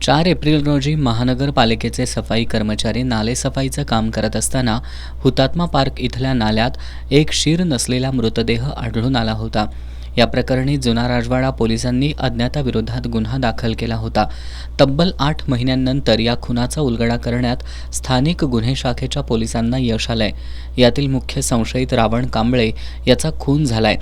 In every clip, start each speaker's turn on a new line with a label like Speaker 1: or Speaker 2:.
Speaker 1: 4 April रोजी महानगरपालिकेचे सफाई कर्मचारी नालेसफाईचं काम करत असताना हुतात्मा पार्क इथल्या नाल्यात एक शीर नसलेला मृतदेह आढळून आला होता. या प्रकरणी जुना राजवाडा पोलिसांनी अज्ञाताविरोधात गुन्हा दाखल केला होता. तब्बल 8 महिन्यांनंतर या खुनाचा उलगडा करण्यात स्थानिक गुन्हे शाखेच्या पोलिसांना यश आलंय. यातील मुख्य संशयित रावण कांबळे याचा खून झालाय.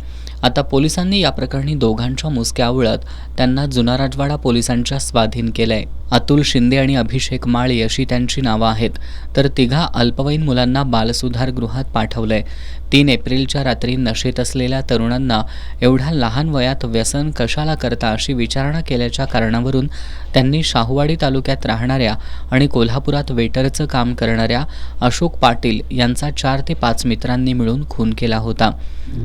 Speaker 1: आता पोलिसांनी या प्रकरणी दोघांच्या मुसक्या आवळत त्यांना जुना राजवाडा पोलिसांच्या स्वाधीन केलंय. अतुल शिंदे आणि अभिषेक माळी अशी त्यांची नावं आहेत. तर तिघा अल्पवयीन मुलांना बालसुधार गृहात पाठवलंय. 3 एप्रिलच्या रात्री नशेत असलेल्या तरुणांना एवढ्या लहान वयात व्यसन कशाला करता अशी विचारणा केल्याच्या कारणावरून त्यांनी शाहूवाडी तालुक्यात राहणाऱ्या आणि कोल्हापुरात वेटरचं काम करणाऱ्या अशोक पाटील यांचा 4 ते 5 मित्रांनी मिळून खून केला होता.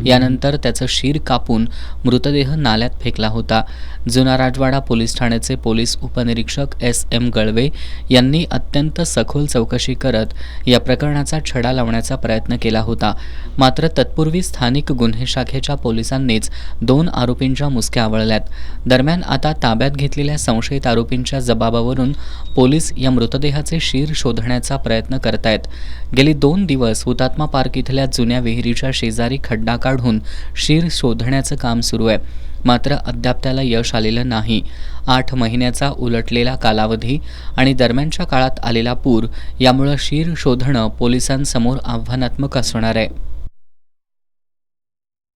Speaker 1: यानंतर त्याचं शीर कापून मृतदेह नाल्यात फेकला होता. जुना राजवाडा पोलीस ठाण्याचे पोलीस उपनिरीक्षक SM गळवे यांनी अत्यंत सखोल चौकशी करत या प्रकरणाचा छडा लावण्याचा प्रयत्न केला होता. मात्र तत्पूर्वी स्थानिक गुन्हे शाखेच्या पोलिसांनीच 2 आरोपींच्या मुसक्या आवळल्यात. दरम्यान आता ताब्यात घेतलेल्या संशयित आरोपींच्या जबाबावरून पोलीस या मृतदेहाचे शीर शोधण्याचा प्रयत्न करतायत. गेली 2 दिवस हुतात्मा पार्क इथल्या जुन्या विहिरीच्या शेजारी खड्डा काढून शीर शोधण्याचं काम सुरू आहे. मात्र अद्याप त्याला यश आलेलं नाही. 8 महिन्याचा उलटलेला कालावधी आणि दरम्यानच्या काळात आलेला पूर यामुळे शीर शोधणं पोलिसांसमोर आव्हानात्मक असणार आहे.